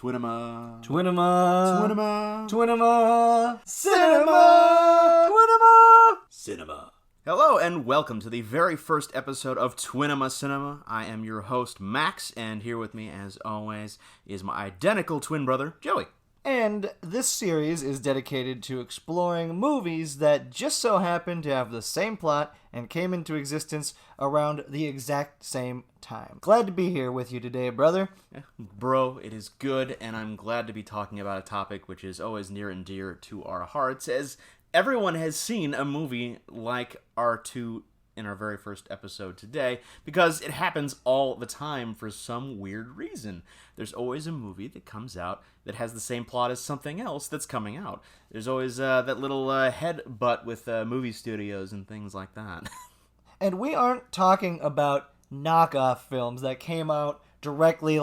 Twinema. Twinema. Twinema. Twinema. Cinema. Twinema. Cinema. Hello and welcome to the very first episode of Twinema Cinema. I am your host, Max, and here with me, as always, is my identical twin brother, Joey. And this series is dedicated to exploring movies that just so happen to have the same plot and came into existence around the exact same time. Glad to be here with you today, brother. Yeah, bro, it is good, and I'm glad to be talking about a topic which is always near and dear to our hearts, as everyone has seen a movie like our two in our very first episode today, because it happens all the time for some weird reason. There's always a movie that comes out that has the same plot as something else that's coming out. There's always that little headbutt with movie studios and things like that. And we aren't talking about knockoff films that came out directly,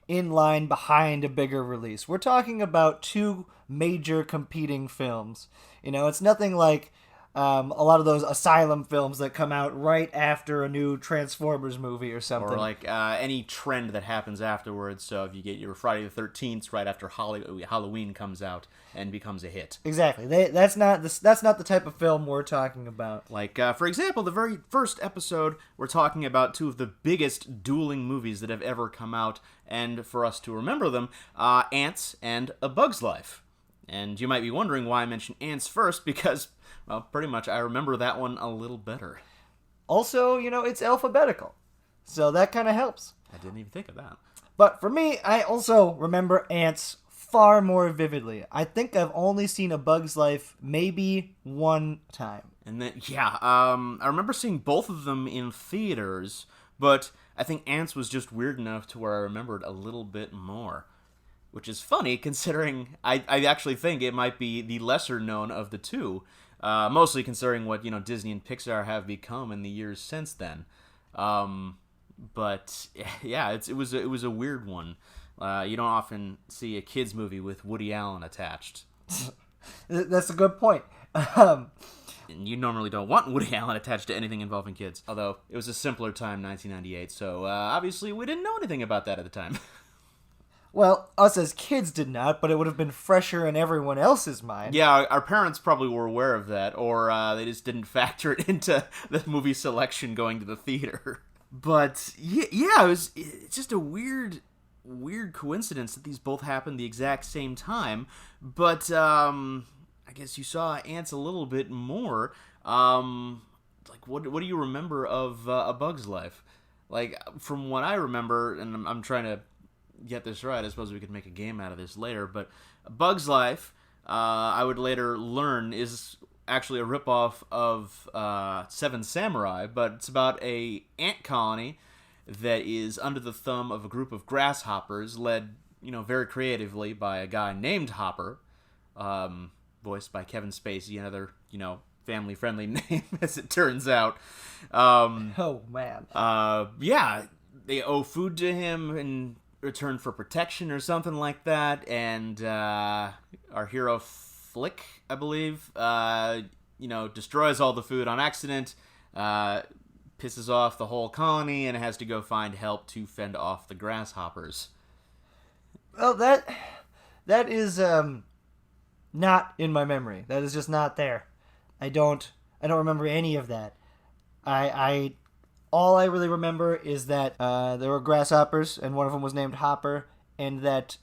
in line behind a bigger release. We're talking about two major competing films. It's nothing like a lot of those Asylum films that come out right after a new Transformers movie or something. Or any trend that happens afterwards. So if you get your Friday the 13th right after Halloween comes out and becomes a hit. Exactly. That's not the type of film we're talking about. For example, the very first episode, we're talking about two of the biggest dueling movies that have ever come out, and for us to remember them, Antz and A Bug's Life. And you might be wondering why I mentioned Antz first, because, well, pretty much I remember that one a little better. Also, it's alphabetical, so that kind of helps. I didn't even think of that. But for me, I also remember Antz far more vividly. I think I've only seen A Bug's Life maybe one time. And then, I remember seeing both of them in theaters, but I think Antz was just weird enough to where I remembered a little bit more. Which is funny, considering I actually think it might be the lesser known of the two, mostly considering what Disney and Pixar have become in the years since then. But yeah, it was a weird one. You don't often see a kids movie with Woody Allen attached. That's a good point. And you normally don't want Woody Allen attached to anything involving kids. Although it was a simpler time, 1998. So obviously we didn't know anything about that at the time. Well, us as kids did not, but it would have been fresher in everyone else's mind. Yeah, our parents probably were aware of that, or they just didn't factor it into the movie selection going to the theater. But, it's just a weird coincidence that these both happened the exact same time. But, I guess you saw Antz a little bit more. What do you remember of A Bug's Life? From what I remember, and I'm trying to get this right, I suppose we could make a game out of this later, but A Bug's Life, I would later learn, is actually a ripoff of Seven Samurai, but it's about a ant colony that is under the thumb of a group of grasshoppers, led, very creatively by a guy named Hopper, voiced by Kevin Spacey, another, family-friendly name, as it turns out. Oh, man. They owe food to him and return for protection or something like that, and our hero Flick, I believe, destroys all the food on accident, pisses off the whole colony, and has to go find help to fend off the grasshoppers. Well, that is not in my memory. That is just not there. I don't remember any of that. All I really remember is that there were grasshoppers, and one of them was named Hopper, and that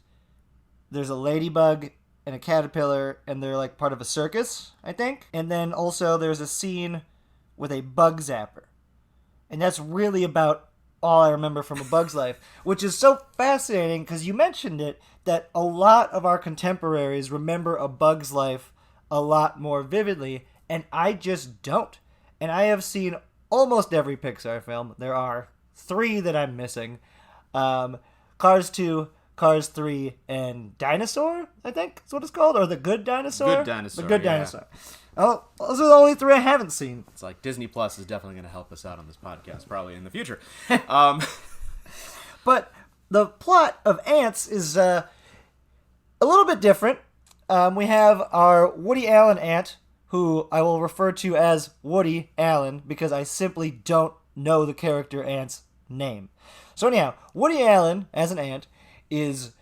there's a ladybug and a caterpillar, and they're part of a circus, I think. And then also there's a scene with a bug zapper. And that's really about all I remember from A Bug's Life, which is so fascinating, because you mentioned it, that a lot of our contemporaries remember A Bug's Life a lot more vividly, and I just don't. And I have seen almost every Pixar film. There are 3 that I'm missing. Cars 2, Cars 3, and Dinosaur, I think is what it's called. Or The Good Dinosaur? Good Dinosaur, The Good Dinosaur. Oh, those are the only 3 I haven't seen. It's Disney Plus is definitely going to help us out on this podcast, probably in the future. But the plot of Antz is a little bit different. We have our Woody Allen ant, who I will refer to as Woody Allen because I simply don't know the character Ant's name. So anyhow, Woody Allen, as an ant, is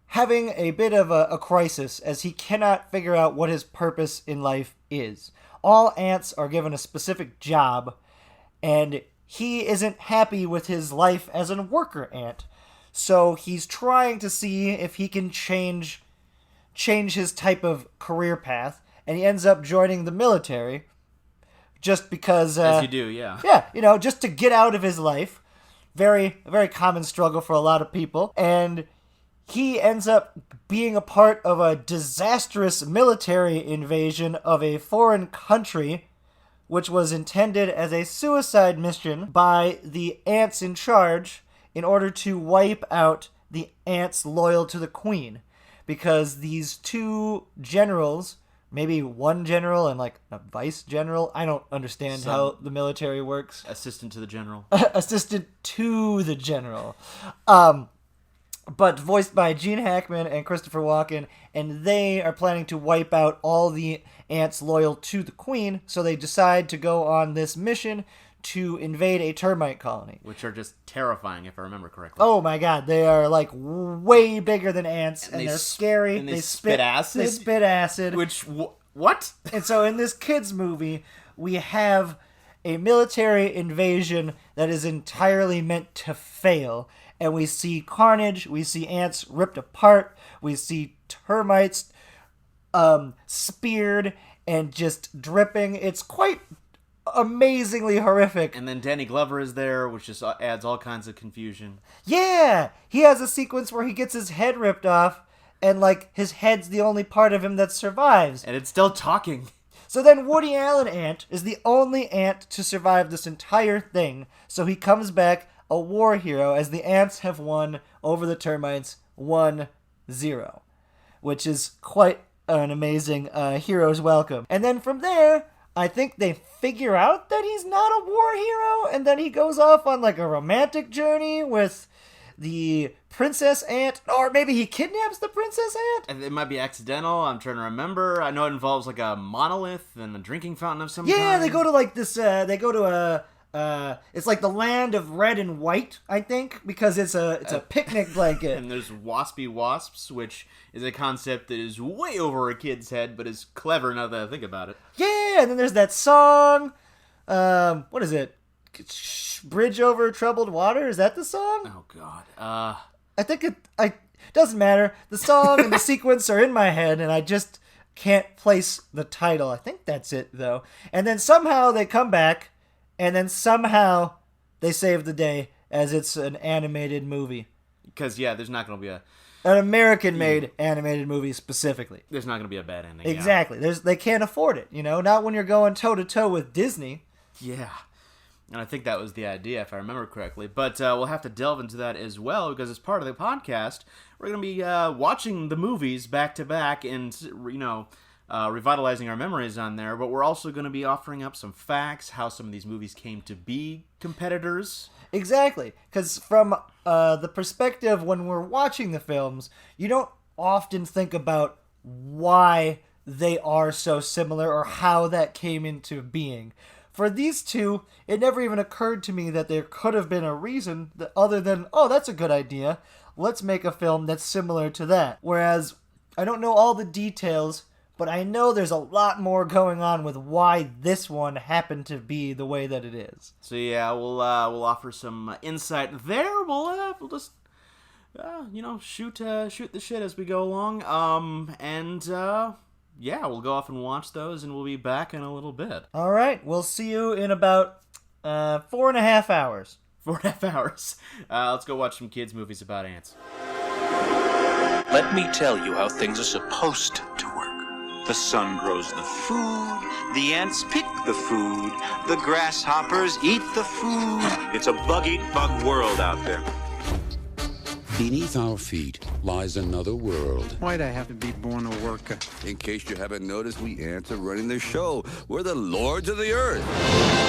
having a bit of a crisis as he cannot figure out what his purpose in life is. All ants are given a specific job, and he isn't happy with his life as a worker ant. So he's trying to see if he can change his type of career path, and he ends up joining the military just because... As you do, yeah. Yeah, just to get out of his life. A very common struggle for a lot of people. And he ends up being a part of a disastrous military invasion of a foreign country, which was intended as a suicide mission by the ants in charge in order to wipe out the ants loyal to the queen. Because these two generals, maybe one general and like a vice general, I don't understand how the military works. Assistant to the general. Assistant to the general. But voiced by Gene Hackman and Christopher Walken, and they are planning to wipe out all the ants loyal to the queen, so they decide to go on this mission to invade a termite colony. Which are just terrifying, if I remember correctly. Oh my god, they are like way bigger than ants, and they're scary. And they spit acid? They spit acid. Which, what? And so in this kids movie, we have a military invasion that is entirely meant to fail. And we see carnage, we see ants ripped apart, we see termites speared and just dripping. It's quite amazingly horrific. And then Danny Glover is there, which just adds all kinds of confusion. Yeah! He has a sequence where he gets his head ripped off, and like his head's the only part of him that survives. And it's still talking. So then Woody Allen ant is the only ant to survive this entire thing, so he comes back a war hero as the ants have won over the termites 1-0, which is quite an amazing hero's welcome. And then from there, I think they figure out that he's not a war hero, and then he goes off on like a romantic journey with the princess ant, or maybe he kidnaps the princess ant? And it might be accidental, I'm trying to remember. I know it involves like a monolith and a drinking fountain of some kind. Yeah, they go to like this, it's like the land of red and white, I think, because it's a picnic blanket. And there's waspy wasps, which is a concept that is way over a kid's head, but is clever now that I think about it. Yeah, and then there's that song. What is it? Bridge Over Troubled Water? Is that the song? Oh, God. I think it doesn't matter. The song and the sequence are in my head, and I just can't place the title. I think that's it, though. And then somehow they come back, and then somehow they save the day as it's an animated movie. Because, yeah, there's not going to be an American-made animated movie specifically. There's not going to be a bad ending. Exactly. Yeah. They can't afford it, Not when you're going toe-to-toe with Disney. Yeah. And I think that was the idea, if I remember correctly. But we'll have to delve into that as well, because as part of the podcast, we're going to be watching the movies back-to-back and, revitalizing our memories on there. But we're also going to be offering up some facts, how some of these movies came to be competitors. Exactly. Because from the perspective when we're watching the films, you don't often think about why they are so similar or how that came into being. For these two, it never even occurred to me that there could have been a reason that other than, oh, that's a good idea. Let's make a film that's similar to that. Whereas, I don't know all the details, but I know there's a lot more going on with why this one happened to be the way that it is. So yeah, we'll offer some insight there. We'll just shoot the shit as we go along. Yeah, we'll go off and watch those, and we'll be back in a little bit. All right, we'll see you in about 4.5 hours. 4.5 hours. Let's go watch some kids' movies about ants. Let me tell you how things are supposed to work. The sun grows the food, the ants pick the food, the grasshoppers eat the food. It's a bug-eat-bug world out there. Beneath our feet lies another world. Why'd I have to be born a worker? In case you haven't noticed, we ants are running the show. We're the lords of the earth.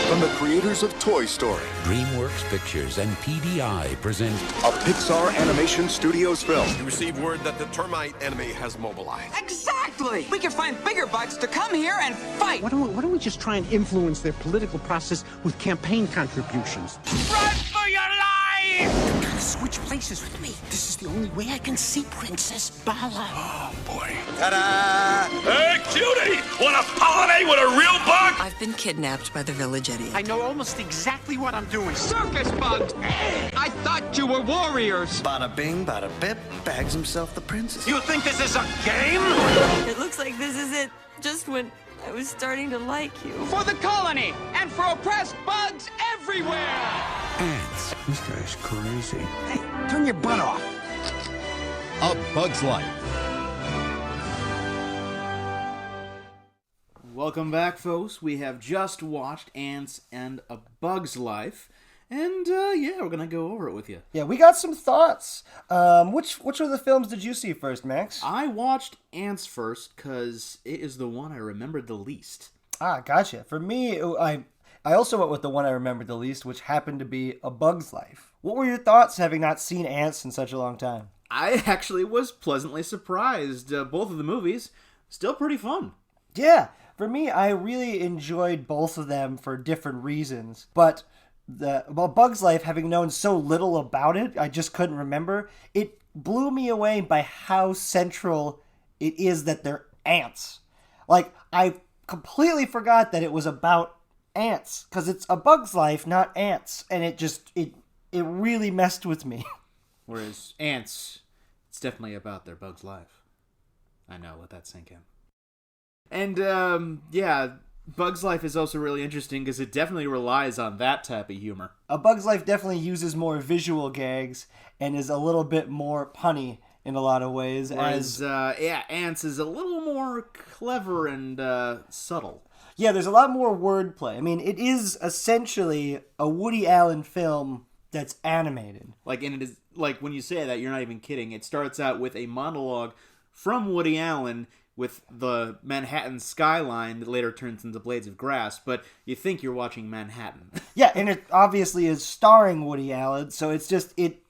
From the creators of Toy Story, Dreamworks Pictures and PBI present a Pixar Animation Studios film. You received word that the termite enemy has mobilized. Exactly! We can find bigger bugs to come here and fight! Why don't we just try and influence their political process with campaign contributions? Run for your life! switch places with me. This is the only way I can see Princess Bala. Oh, boy. Ta-da! Hey, cutie! Want to pollinate with a real bug? I've been kidnapped by the village idiot. I know almost exactly what I'm doing. Circus bugs! I thought you were warriors. Bada bing, bada bip, bags himself the princess. You think this is a game? It looks like this is it. Just when I was starting to like you. For the colony and for oppressed bugs everywhere! Antz. This guy's crazy. Hey, turn your butt off. A Bug's Life. Welcome back, folks. We have just watched Antz and A Bug's Life. And, yeah, we're gonna go over it with you. Yeah, we got some thoughts. Which of the films did you see first, Max? I watched Antz first, because it is the one I remembered the least. Ah, gotcha. For me, I also went with the one I remembered the least, which happened to be A Bug's Life. What were your thoughts, having not seen Antz in such a long time? I actually was pleasantly surprised. Both of the movies, still pretty fun. Yeah, for me, I really enjoyed both of them for different reasons, but Bug's Life, having known so little about it, I just couldn't remember. It blew me away by how central it is that they're ants. Like, I completely forgot that it was about ants, because it's A Bug's Life, not ants, and it really messed with me. Whereas Antz, it's definitely about their bug's life. I know, let that sink in. And, yeah, Bug's Life is also really interesting because it definitely relies on that type of humor. A Bug's Life definitely uses more visual gags and is a little bit more punny in a lot of ways. Whereas, Antz is a little more clever and subtle. Yeah, there's a lot more wordplay. I mean, it is essentially a Woody Allen film that's animated. And it is, when you say that, you're not even kidding. It starts out with a monologue from Woody Allen with the Manhattan skyline that later turns into blades of grass, but you think you're watching Manhattan. Yeah, and it obviously is starring Woody Allen, so it's just, it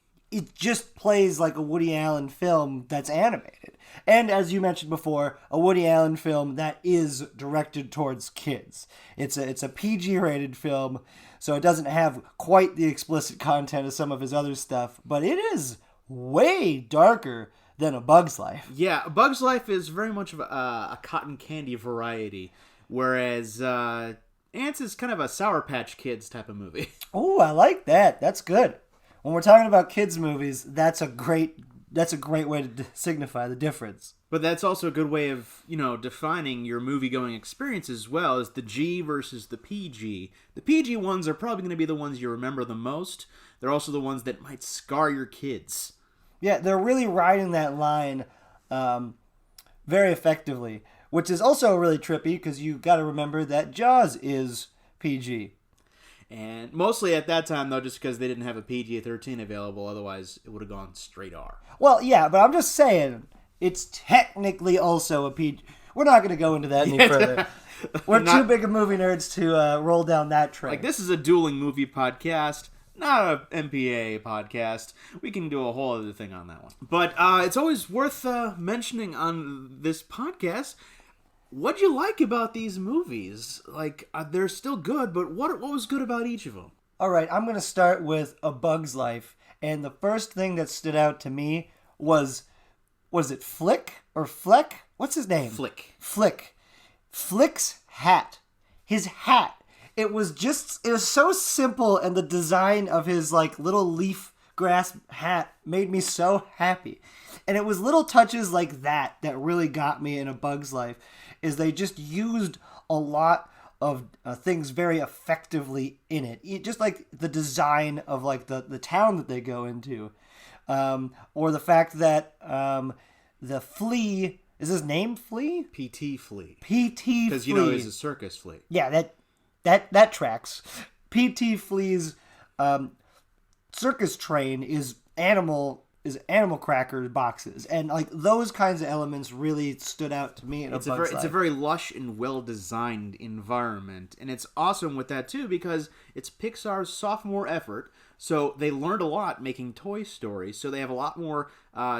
just plays like a Woody Allen film that's animated. And as you mentioned before, a Woody Allen film that is directed towards kids. It's a PG-rated film, so it doesn't have quite the explicit content of some of his other stuff, but it is way darker than A Bug's Life. Yeah, A Bug's Life is very much of a cotton candy variety, whereas Antz is kind of a Sour Patch Kids type of movie. Oh, I like that. That's good. When we're talking about kids' movies, that's a great way to signify the difference. But that's also a good way of, defining your movie-going experience as well, as the G versus the PG. The PG ones are probably going to be the ones you remember the most. They're also the ones that might scar your kids. Yeah, they're really riding that line very effectively, which is also really trippy because you got to remember that Jaws is PG. And mostly at that time, though, just because they didn't have a PG-13 available, otherwise it would have gone straight R. Well, yeah, but I'm just saying, it's technically also a PG. We're not going to go into that any further. We're too big of movie nerds to roll down that train. This is a dueling movie podcast, not an MPA podcast. We can do a whole other thing on that one. But it's always worth mentioning on this podcast, what'd you like about these movies? They're still good, but what was good about each of them? All right, I'm going to start with A Bug's Life. And the first thing that stood out to me was it Flick or Fleck? What's his name? Flick. Flick's hat. His hat. It was so simple, and the design of his little leaf grass hat made me so happy. And it was little touches like that really got me in A Bug's Life, is they just used a lot of things very effectively in it. Just like the design of the town that they go into, or the fact that the flea, is his name Flea? PT Flea. PT Flea. Because he's a circus flea. Yeah, that tracks. PT Flea's circus train is animal cracker boxes, and those kinds of elements really stood out to me in It's a very lush and well designed environment, and it's awesome with that too because it's Pixar's sophomore effort, so they learned a lot making Toy Story, so they have a lot more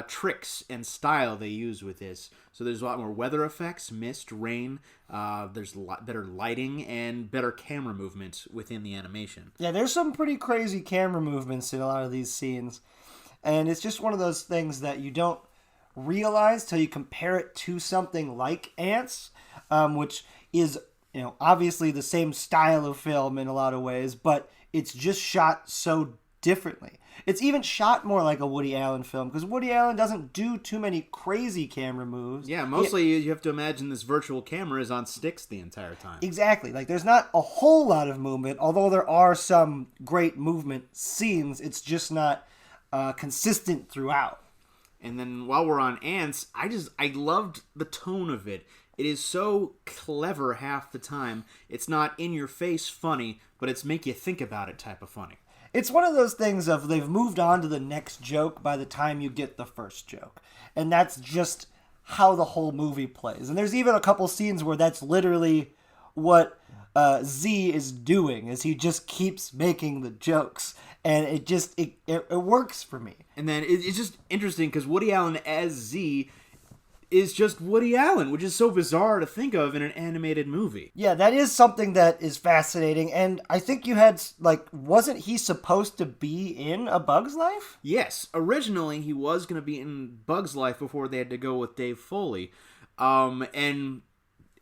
tricks and style they use with this. So there's a lot more weather effects, mist, rain, there's a lot better lighting and better camera movement within the animation. Yeah, there's some pretty crazy camera movements in a lot of these scenes. And it's just one of those things that you don't realize till you compare it to something like Antz, which is, obviously the same style of film in a lot of ways, but it's just shot so differently. It's even shot more like a Woody Allen film, because Woody Allen doesn't do too many crazy camera moves. Yeah, mostly you have to imagine this virtual camera is on sticks the entire time. Exactly. Like, there's not a whole lot of movement, although there are some great movement scenes. It's just not consistent throughout. And then while we're on Antz, I loved the tone of it. It is so clever half the time. It's not in-your-face funny, but it's make you think about it type of funny. It's one of those things of they've moved on to the next joke by the time you get the first joke. And that's just how the whole movie plays. And there's even a couple scenes where that's literally what Z is doing, is he just keeps making the jokes. And it works for me. And then it's just interesting because Woody Allen as Z is just Woody Allen, which is so bizarre to think of in an animated movie. Yeah, that is something that is fascinating. And I think you had, wasn't he supposed to be in A Bug's Life? Yes. Originally, he was going to be in Bug's Life before they had to go with Dave Foley. And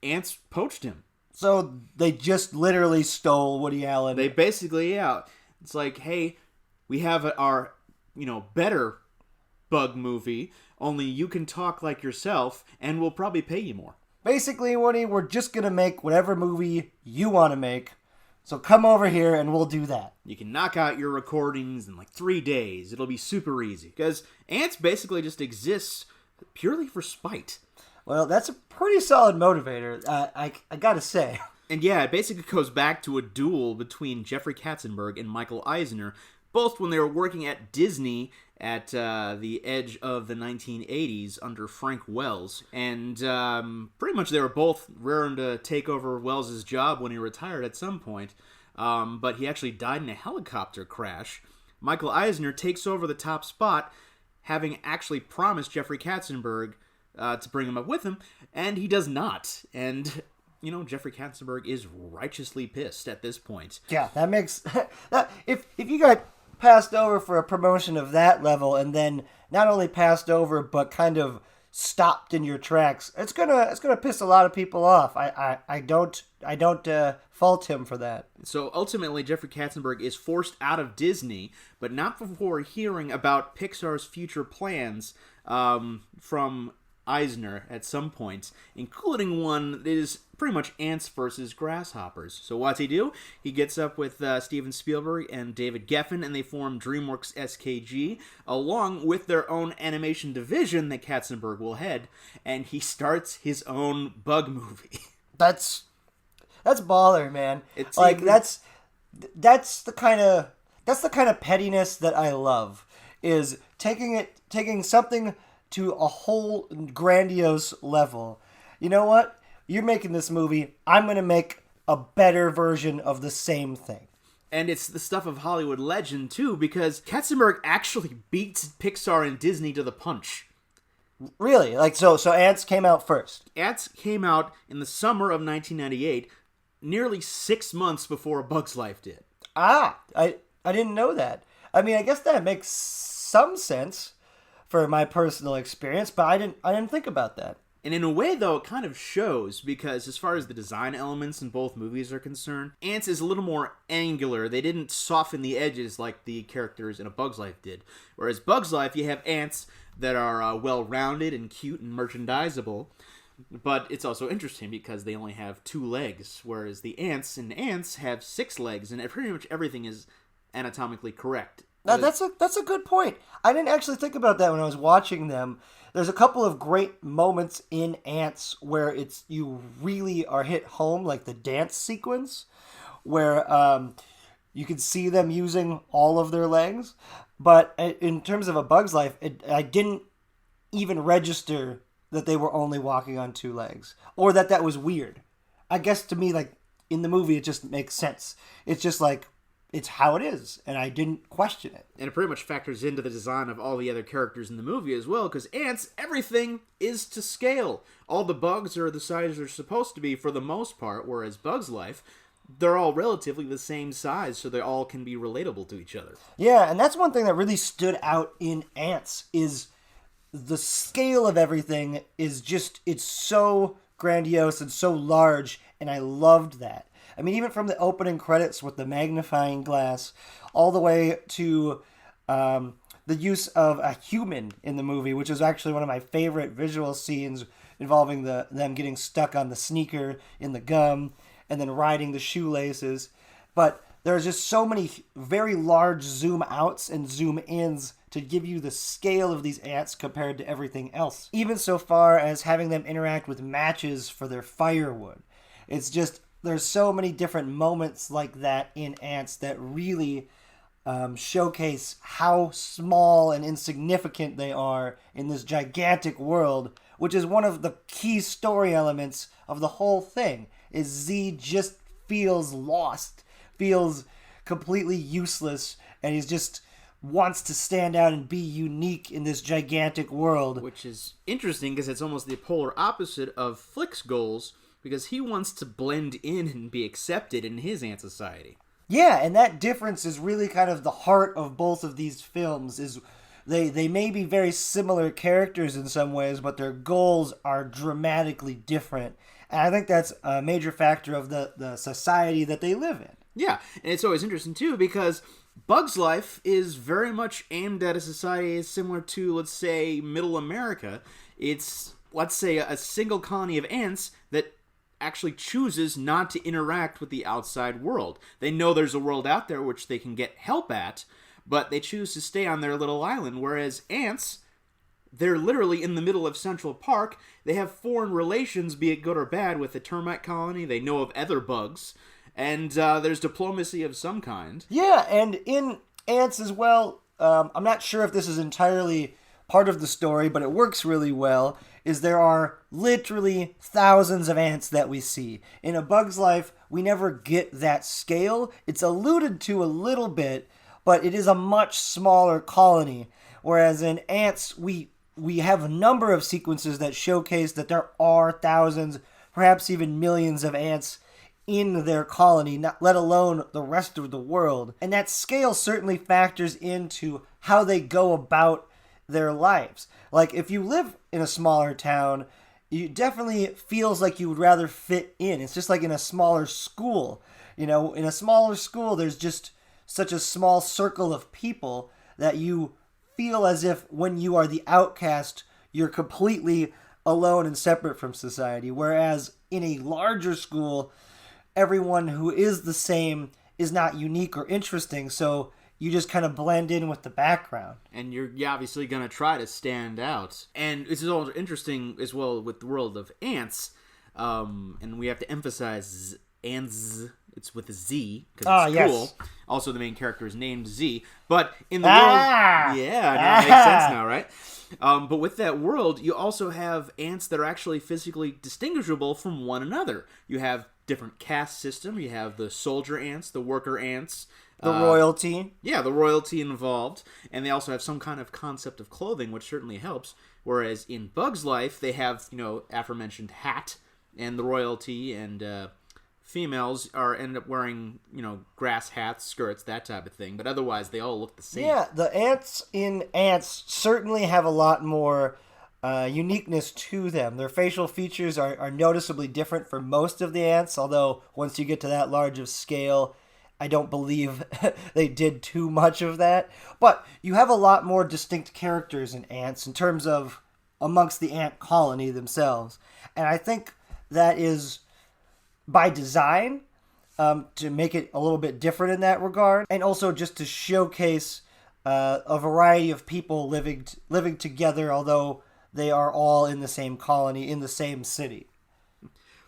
Antz poached him. So they just literally stole Woody Allen. They basically, it's like, hey, we have our, better Bug movie, only you can talk like yourself, and we'll probably pay you more. Basically, Woody, we're just going to make whatever movie you want to make, so come over here and we'll do that. You can knock out your recordings in 3 days. It'll be super easy. Because Antz basically just exists purely for spite. Well, that's a pretty solid motivator, I gotta say. And yeah, it basically goes back to a duel between Jeffrey Katzenberg and Michael Eisner, both when they were working at Disney at the edge of the 1980s under Frank Wells. And pretty much they were both raring to take over Wells' job when he retired at some point. But he actually died in a helicopter crash. Michael Eisner takes over the top spot, having actually promised Jeffrey Katzenberg to bring him up with him, and he does not. And Jeffrey Katzenberg is righteously pissed at this point. Yeah, that makes... if you got passed over for a promotion of that level, and then not only passed over, but kind of stopped in your tracks, it's gonna piss a lot of people off. I don't fault him for that. So ultimately, Jeffrey Katzenberg is forced out of Disney, but not before hearing about Pixar's future plans from Eisner at some point, including one that is pretty much ants versus grasshoppers. So what's he do? He gets up with Steven Spielberg and David Geffen, and they form DreamWorks SKG, along with their own animation division that Katzenberg will head, and he starts his own Bug movie. That's baller, man. It's that's the kind of pettiness that I love, is taking something to a whole grandiose level. You know what? You're making this movie. I'm going to make a better version of the same thing. And it's the stuff of Hollywood legend, too, because Katzenberg actually beats Pixar and Disney to the punch. Really? So Antz came out first? Antz came out in the summer of 1998, nearly 6 months before A Bug's Life did. I didn't know that. I mean, I guess that makes some sense for my personal experience, but I didn't think about that. And in a way, though, it kind of shows, because as far as the design elements in both movies are concerned, Antz is a little more angular. They didn't soften the edges like the characters in A Bug's Life did. Whereas Bug's Life, you have ants that are well-rounded and cute and merchandisable, but it's also interesting because they only have 2 legs, whereas the ants in Antz have 6 legs, and pretty much everything is anatomically correct. That's a good point. I didn't actually think about that when I was watching them. There's a couple of great moments in Antz where you really are hit home, like the dance sequence, where you can see them using all of their legs. But in terms of A Bug's Life, I didn't even register that they were only walking on 2 legs, or that was weird. I guess to me, in the movie, it just makes sense. It's just it's how it is, and I didn't question it. And it pretty much factors into the design of all the other characters in the movie as well, because Antz, everything is to scale. All the bugs are the size they're supposed to be for the most part, whereas Bug's Life, they're all relatively the same size, so they all can be relatable to each other. Yeah, and that's one thing that really stood out in Antz is the scale of everything is just, it's so grandiose and so large, and I loved that. I mean, even from the opening credits with the magnifying glass all the way to the use of a human in the movie, which is actually one of my favorite visual scenes involving them getting stuck on the sneaker in the gum and then riding the shoelaces. But there's just so many very large zoom outs and zoom ins to give you the scale of these ants compared to everything else. Even so far as having them interact with matches for their firewood. It's just, there's so many different moments like that in Antz that really showcase how small and insignificant they are in this gigantic world, which is one of the key story elements of the whole thing, is Z just feels lost, feels completely useless, and he's just wants to stand out and be unique in this gigantic world. Which is interesting because it's almost the polar opposite of Flick's goals, because he wants to blend in and be accepted in his ant society. Yeah, and that difference is really kind of the heart of both of these films, is they may be very similar characters in some ways, but their goals are dramatically different. And I think that's a major factor of the society that they live in. Yeah, and it's always interesting, too, because Bug's Life is very much aimed at a society similar to, let's say, Middle America. It's, let's say, a single colony of ants that actually chooses not to interact with the outside world. They know there's a world out there which they can get help at, but they choose to stay on their little island, whereas ants, they're literally in the middle of Central Park. They have foreign relations, be it good or bad, with the termite colony. They know of other bugs, and there's diplomacy of some kind. Yeah, and in Antz as well, I'm not sure if this is entirely part of the story, but it works really well, is there are literally thousands of ants that we see. In A Bug's Life, we never get that scale. It's alluded to a little bit, but it is a much smaller colony. Whereas in Antz, we have a number of sequences that showcase that there are thousands, perhaps even millions of ants in their colony, not let alone the rest of the world. And that scale certainly factors into how they go about their lives. Like, if you live in a smaller town, it definitely feels like you would rather fit in. It's just like in a smaller school. You know, in a smaller school, there's just such a small circle of people that you feel as if when you are the outcast, you're completely alone and separate from society. Whereas in a larger school, everyone who is the same is not unique or interesting, so you just kind of blend in with the background. And you're obviously going to try to stand out. And this is all interesting as well with the world of ants. And we have to emphasize Antz. It's with a Z, because it's cool. Yes. Also, the main character is named Z. But in the world... Yeah, now it makes sense now, right? But with that world, you also have ants that are actually physically distinguishable from one another. You have different caste system. You have the soldier ants, the worker ants, the royalty. Yeah, the royalty involved. And they also have some kind of concept of clothing, which certainly helps. Whereas in Bug's Life, they have, aforementioned hat and the royalty, and females end up wearing, grass hats, skirts, that type of thing. But otherwise, they all look the same. Yeah, the ants in Antz certainly have a lot more uniqueness to them. Their facial features are noticeably different for most of the ants, although once you get to that large of scale, I don't believe they did too much of that. But you have a lot more distinct characters in Antz in terms of amongst the ant colony themselves. And I think that is by design, to make it a little bit different in that regard. And also just to showcase a variety of people living together, although they are all in the same colony, in the same city.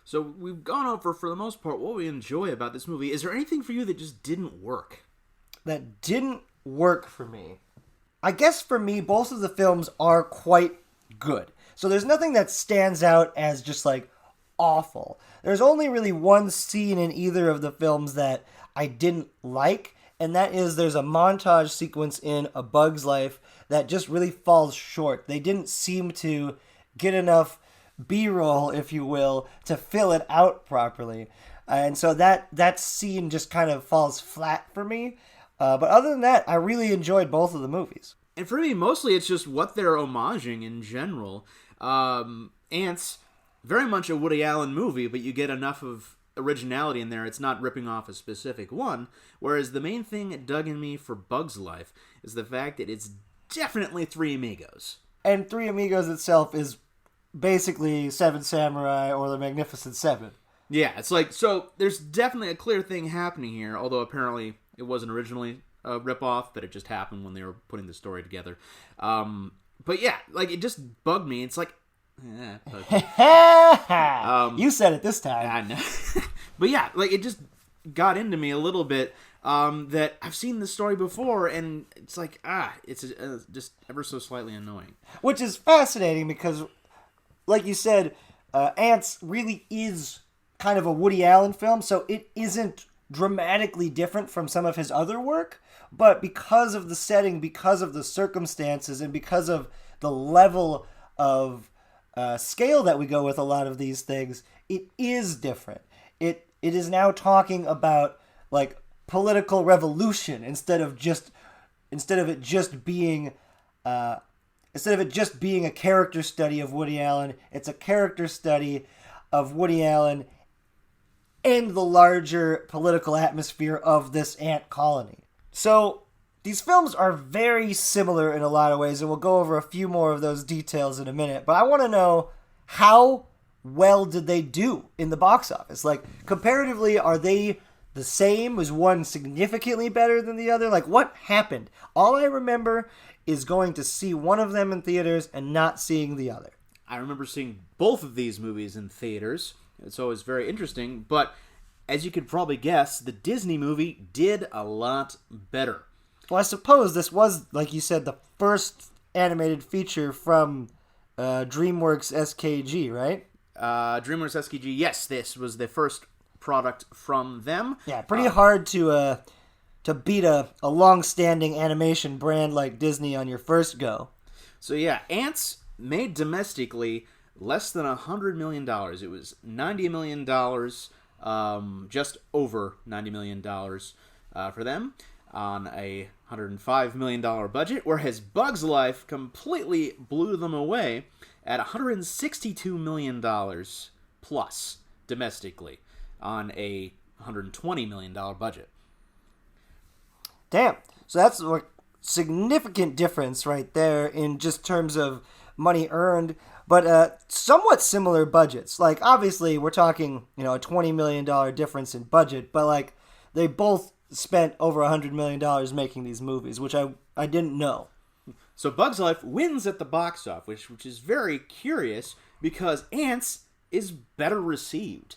So we've gone over, for the most part, what we enjoy about this movie. Is there anything for you that just didn't work? That didn't work for me? I guess for me, both of the films are quite good. So there's nothing that stands out as just like awful. There's only really one scene in either of the films that I didn't like, and that is there's a montage sequence in A Bug's Life that just really falls short. They didn't seem to get enough B-roll, if you will, to fill it out properly. And so that scene just kind of falls flat for me. But other than that, I really enjoyed both of the movies. And for me, mostly it's just what they're homaging in general. Antz, very much a Woody Allen movie, but you get enough of originality in there. It's not ripping off a specific one. Whereas the main thing that dug in me for Bug's Life is the fact that it's definitely Three Amigos. And Three Amigos itself is basically Seven Samurai or the Magnificent Seven. Yeah, it's like, so there's definitely a clear thing happening here, although apparently it wasn't originally a ripoff, but it just happened when they were putting the story together. But yeah, like, it just bugged me. It's like, you said it this time. I know. But yeah, like, it just got into me a little bit, that I've seen this story before, and it's like, it's just ever so slightly annoying. Which is fascinating because, like you said, Antz really is kind of a Woody Allen film, so it isn't dramatically different from some of his other work, but because of the setting, because of the circumstances, and because of the level of scale that we go with a lot of these things, it is different. It is now talking about like political revolution instead of it just being a character study of Woody Allen. It's a character study of Woody Allen and the larger political atmosphere of this ant colony. So these films are very similar in a lot of ways, and we'll go over a few more of those details in a minute. But I want to know, how well did they do in the box office? Like, comparatively, are they the same? Was one significantly better than the other? Like, what happened? All I remember is going to see one of them in theaters and not seeing the other. I remember seeing both of these movies in theaters. It's always very interesting, but as you could probably guess, the Disney movie did a lot better. Well, I suppose this was, like you said, the first animated feature from DreamWorks SKG, right? DreamWorks SKG, yes, this was the first product from them. Yeah, pretty hard to beat a long-standing animation brand like Disney on your first go. So yeah, Antz made domestically less than $100 million. It was $90 million, just over $90 million for them on a $105 million budget, whereas Bug's Life completely blew them away at $162 million plus domestically on a $120 million budget. Damn. So that's a significant difference right there in just terms of money earned, but somewhat similar budgets. Like, obviously, we're talking, a $20 million difference in budget, but, like, they both spent over $100 million making these movies, which I didn't know. So Bug's Life wins at the box office, which is very curious because Antz is better received.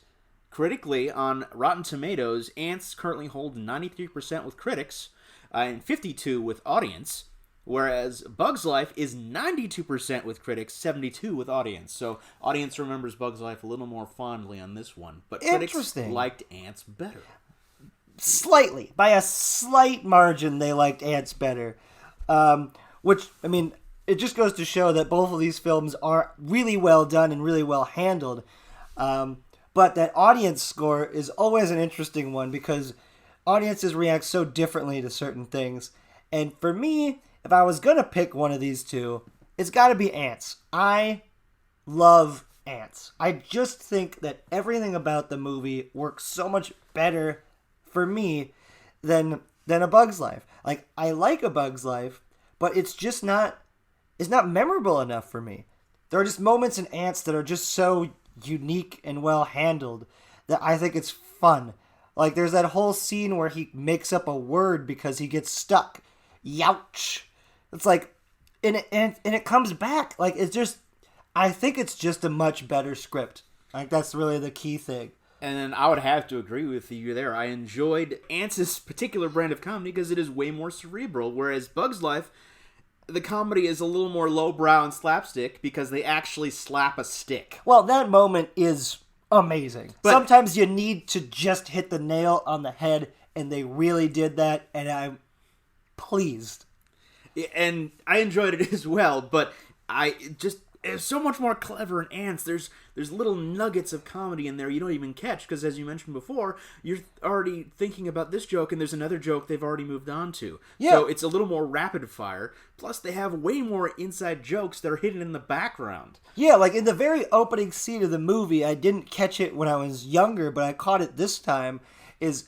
Critically, on Rotten Tomatoes, Antz currently holds 93% with critics and 52% with audience, whereas Bug's Life is 92% with critics, 72% with audience. So audience remembers Bug's Life a little more fondly on this one, but critics liked Antz better. Slightly. By a slight margin, they liked Antz better. Which, I mean, it just goes to show that both of these films are really well done and really well handled. But that audience score is always an interesting one because audiences react so differently to certain things. And for me, if I was going to pick one of these two, it's got to be Antz. I love Antz. I just think that everything about the movie works so much better for me than A Bug's Life. Like, I like A Bug's Life, but it's not memorable enough for me. There are just moments in Antz that are just so unique and well handled that I think it's fun. Like, there's that whole scene where he makes up a word because he gets stuck. Youch. It's like, and it comes back. Like, it's just, I think it's just a much better script. Like, that's really the key thing. And then I would have to agree with you there. I enjoyed Antz's particular brand of comedy because it is way more cerebral, whereas Bug's Life, the comedy is a little more lowbrow and slapstick because they actually slap a stick. Well, that moment is amazing. But sometimes you need to just hit the nail on the head, and they really did that, and I'm pleased. And I enjoyed it as well, but it's so much more clever in Antz. There's little nuggets of comedy in there you don't even catch, because as you mentioned before, you're already thinking about this joke, and there's another joke they've already moved on to. Yeah. So it's a little more rapid fire. Plus, they have way more inside jokes that are hidden in the background. Yeah, like in the very opening scene of the movie, I didn't catch it when I was younger, but I caught it this time, is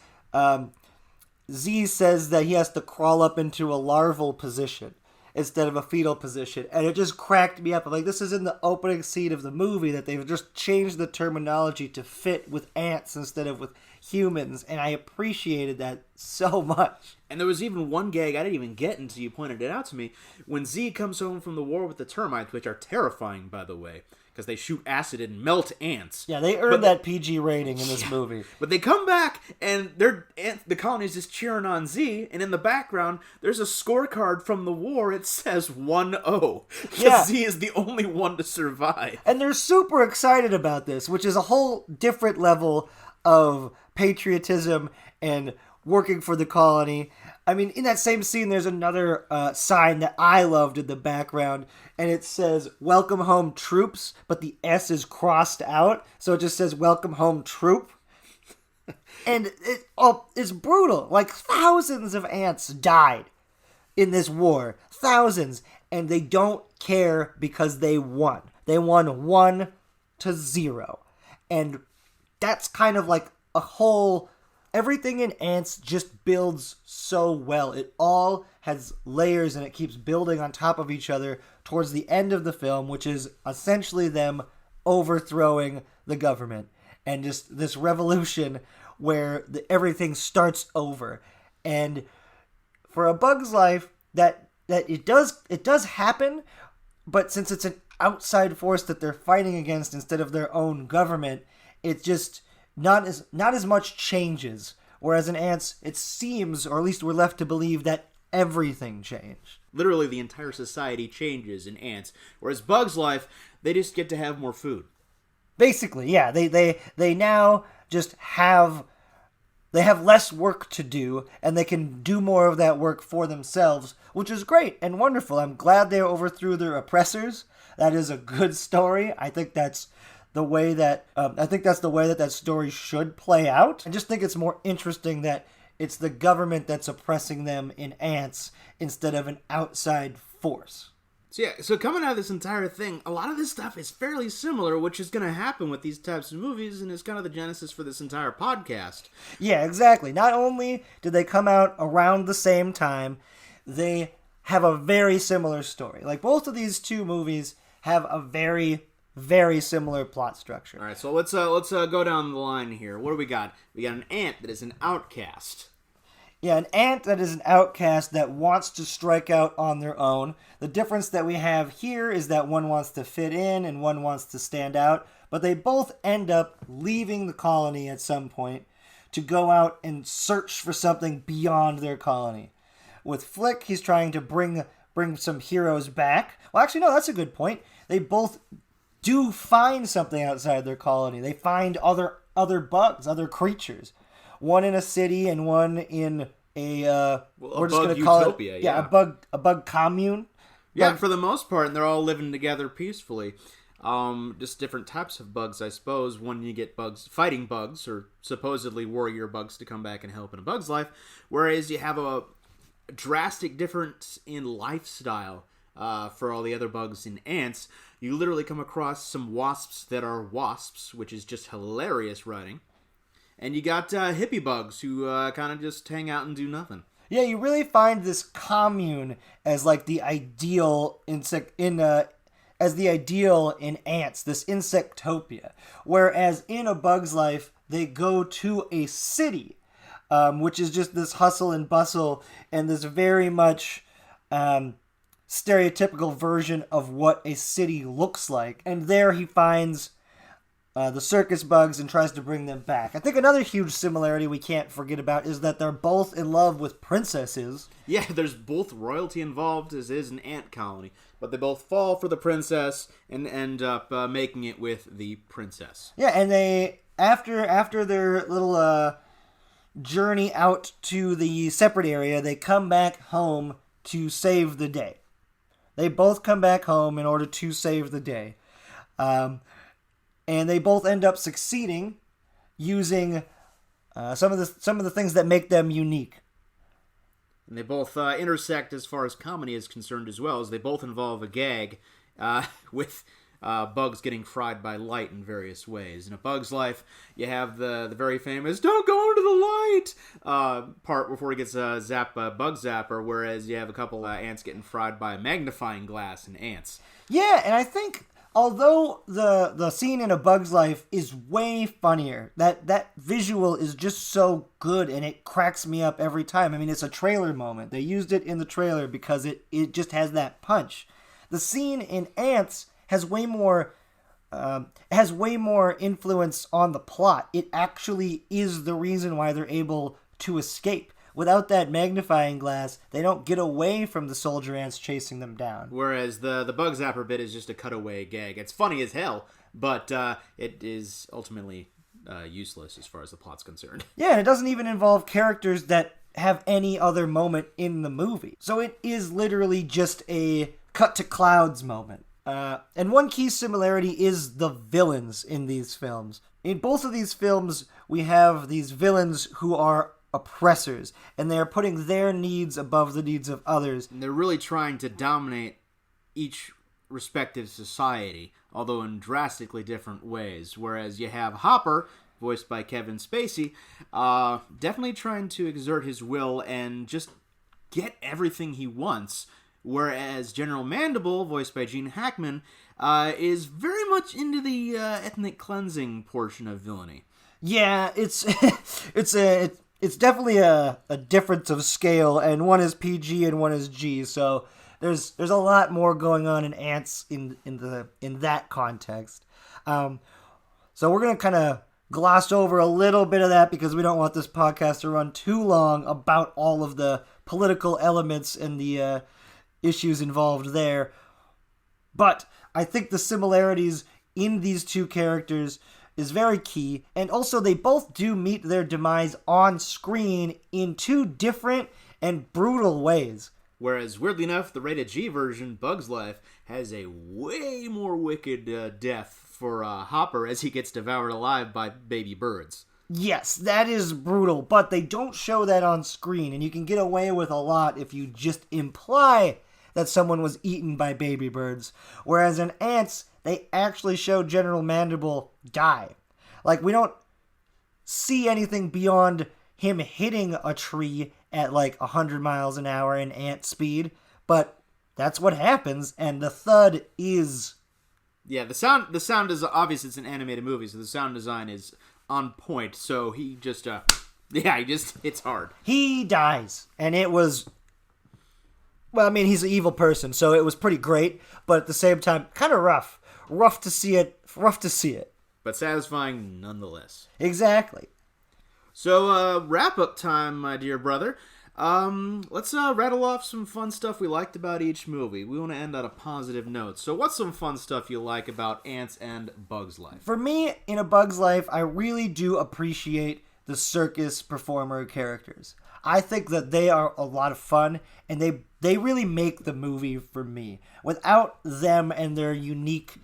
Z says that he has to crawl up into a larval position instead of a fetal position. And it just cracked me up. I'm like, this is in the opening scene of the movie that they've just changed the terminology to fit with ants instead of with humans. And I appreciated that so much. And there was even one gag I didn't even get until you pointed it out to me. When Z comes home from the war with the termites, which are terrifying, by the way, because they shoot acid and melt ants. Yeah, they earned that PG rating in this movie. But they come back, and the colony's just cheering on Z, and in the background, there's a scorecard from the war. It says 1-0. Yeah. Z is the only one to survive. And they're super excited about this, which is a whole different level of patriotism and working for the colony. I mean, in that same scene, there's another sign that I loved in the background, and it says, "Welcome home, troops," but the S is crossed out, so it just says, "Welcome home, troop." And it's brutal. Like, thousands of ants died in this war. Thousands. And they don't care because they won. They won 1-0. And that's kind of like a whole... Everything in Antz just builds so well. It all has layers and it keeps building on top of each other towards the end of the film, which is essentially them overthrowing the government and just this revolution where everything starts over. And for A Bug's Life, that it does happen, but since it's an outside force that they're fighting against instead of their own government, it's just not as much changes. Whereas in Antz, it seems, or at least we're left to believe, that everything changed. Literally, the entire society changes in Antz. Whereas Bug's Life, they just get to have more food. Basically, yeah. They now just have less work to do, and they can do more of that work for themselves, which is great and wonderful. I'm glad they overthrew their oppressors. That is a good story. I think that's the way that that story should play out. I just think it's more interesting that it's the government that's oppressing them in Antz instead of an outside force. So coming out of this entire thing, a lot of this stuff is fairly similar, which is going to happen with these types of movies, and is kind of the genesis for this entire podcast. Yeah, exactly. Not only did they come out around the same time, they have a very similar story. Like, both of these two movies have a very, very similar plot structure. All right, so let's go down the line here. What do we got? We got an ant that is an outcast. Yeah, an ant that is an outcast that wants to strike out on their own. The difference that we have here is that one wants to fit in and one wants to stand out, but they both end up leaving the colony at some point to go out and search for something beyond their colony. With Flick, he's trying to bring some heroes back. Well, actually, no, that's a good point. They both do find something outside their colony. They find other bugs, other creatures. One in a city and one in we're just going to call utopia, it a bug commune. Yeah, for the most part, and they're all living together peacefully. Just different types of bugs, I suppose. One, you get fighting bugs, or supposedly warrior bugs to come back and help in A Bug's Life. Whereas you have a drastic difference in lifestyle for all the other bugs in Antz. You literally come across some wasps that are wasps, which is just hilarious writing. And you got hippie bugs who kind of just hang out and do nothing. Yeah, you really find this commune as like the ideal insect as the ideal in Antz, this insectopia. Whereas in A Bug's Life, they go to a city, which is just this hustle and bustle and this very much stereotypical version of what a city looks like. And there he finds the circus bugs and tries to bring them back. I think another huge similarity we can't forget about is that they're both in love with princesses. Yeah, there's both royalty involved, as is an ant colony, but they both fall for the princess and end up making it with the princess. Yeah, and they after their little journey out to the separate area, they come back home to save the day. They both come back home in order to save the day. And they both end up succeeding using some of the things that make them unique. And they both intersect as far as comedy is concerned as well, as they both involve a gag with Bugs getting fried by light in various ways. In A Bug's Life, you have the very famous "Don't go into the light" part before he gets zapped by a bug zapper, whereas you have a couple ants getting fried by a magnifying glass in Antz. Yeah, and I think although the scene in A Bug's Life is way funnier, that visual is just so good and it cracks me up every time. I mean, it's a trailer moment. They used it in the trailer because it just has that punch. The scene in Antz has way more influence on the plot. It actually is the reason why they're able to escape. Without that magnifying glass, they don't get away from the soldier ants chasing them down. Whereas the bug zapper bit is just a cutaway gag. It's funny as hell, but it is ultimately useless as far as the plot's concerned. Yeah, and it doesn't even involve characters that have any other moment in the movie. So it is literally just a cut to clouds moment. And one key similarity is the villains in these films. In both of these films, we have these villains who are oppressors, and they are putting their needs above the needs of others. And they're really trying to dominate each respective society, although in drastically different ways. Whereas you have Hopper, voiced by Kevin Spacey, definitely trying to exert his will and just get everything he wants. Whereas General Mandible, voiced by Gene Hackman, is very much into the ethnic cleansing portion of villainy. Yeah, it's definitely a difference of scale, and one is PG and one is G. So there's a lot more going on in Antz in that context. So we're gonna kind of gloss over a little bit of that because we don't want this podcast to run too long about all of the political elements and the issues involved there. But I think the similarities in these two characters is very key, and also they both do meet their demise on screen in two different and brutal ways. Whereas, weirdly enough, the rated G version, Bug's Life, has a way more wicked death for Hopper as he gets devoured alive by baby birds. Yes, that is brutal, but they don't show that on screen, and you can get away with a lot if you just imply that someone was eaten by baby birds. Whereas in Antz, they actually show General Mandible die. Like, we don't see anything beyond him hitting a tree at like 100 miles an hour in ant speed, but that's what happens, and the thud is... Yeah, the sound is obvious. It's an animated movie, so the sound design is on point. So he just hits hard. He dies, and it was... Well, I mean, he's an evil person, so it was pretty great, but at the same time, kind of rough. Rough to see it. But satisfying nonetheless. Exactly. So, wrap-up time, my dear brother. Let's rattle off some fun stuff we liked about each movie. We want to end on a positive note. So what's some fun stuff you like about Antz and Bug's Life? For me, in A Bug's Life, I really do appreciate the circus performer characters. I think that they are a lot of fun, and they really make the movie for me. Without them and their unique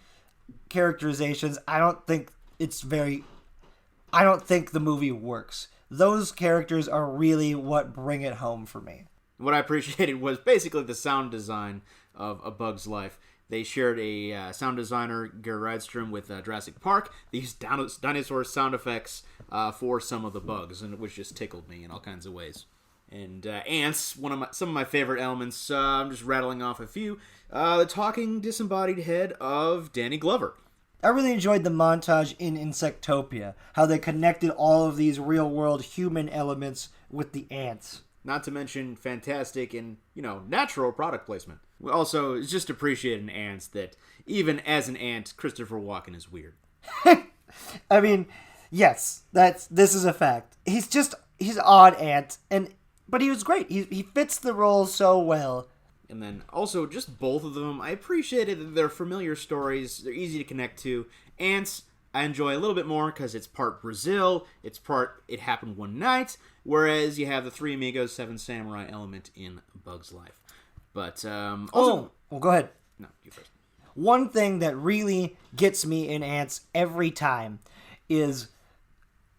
characterizations, I don't think the movie works. Those characters are really what bring it home for me. What I appreciated was basically the sound design of A Bug's Life. They shared a sound designer, Gary Rydstrom, with Jurassic Park. They used dinosaur sound effects for some of the bugs, and which just tickled me in all kinds of ways. And Antz, some of my favorite elements, I'm just rattling off a few. The talking disembodied head of Danny Glover. I really enjoyed the montage in Insectopia, how they connected all of these real-world human elements with the ants. Not to mention fantastic and, natural product placement. Also, it's just appreciated in Antz that even as an ant, Christopher Walken is weird. I mean, yes, this is a fact. He's an odd ant, but he was great. He fits the role so well. And then also just both of them, I appreciated that they're familiar stories. They're easy to connect to. Antz, I enjoy a little bit more because it's part Brazil, it's part It Happened One Night, whereas you have the Three Amigos, Seven Samurai element in Bug's Life. But Well, go ahead. No, you first. One thing that really gets me in Antz every time is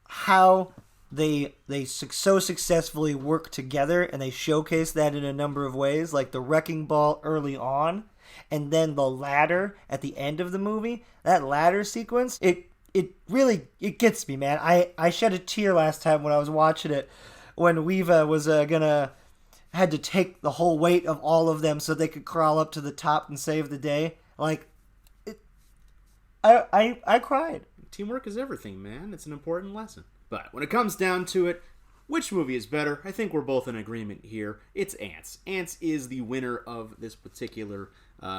how they so successfully work together, and they showcase that in a number of ways, like the wrecking ball early on, and then the ladder at the end of the movie. That ladder sequence, it really gets me, man. I shed a tear last time when I was watching it, when Weeva was had to take the whole weight of all of them so they could crawl up to the top and save the day. Like, I cried. Teamwork is everything, man. It's an important lesson. But when it comes down to it, which movie is better? I think we're both in agreement here. It's Antz. Antz is the winner of this particular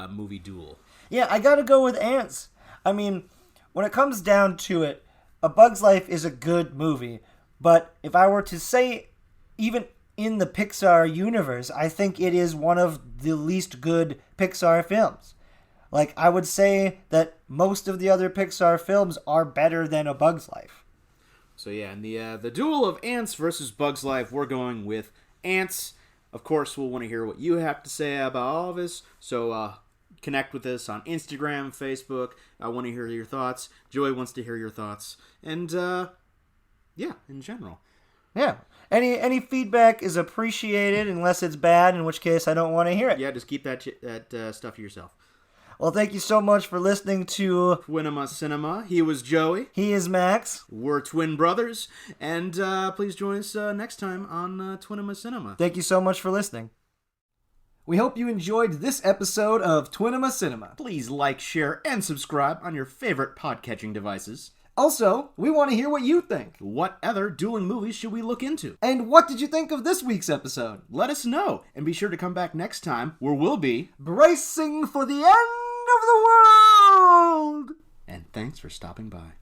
movie duel. Yeah, I gotta go with Antz. I mean, when it comes down to it, A Bug's Life is a good movie. But if I were to say, even in the Pixar universe, I think it is one of the least good Pixar films. Like, I would say that most of the other Pixar films are better than A Bug's Life. So yeah, in the duel of Antz versus Bug's Life, we're going with Antz. Of course, we'll want to hear what you have to say about all of this. So connect with us on Instagram, Facebook. I want to hear your thoughts. Joey wants to hear your thoughts. And yeah, in general. Yeah. Any feedback is appreciated, unless it's bad, in which case I don't want to hear it. Yeah, just keep that stuff to yourself. Well, thank you so much for listening to Twinema Cinema. He was Joey. He is Max. We're twin brothers. And please join us next time on Twinema Cinema. Thank you so much for listening. We hope you enjoyed this episode of Twinema Cinema. Please like, share, and subscribe on your favorite podcatching devices. Also, we want to hear what you think. What other dueling movies should we look into? And what did you think of this week's episode? Let us know. And be sure to come back next time, where we'll be bracing for the end of the world! And thanks for stopping by.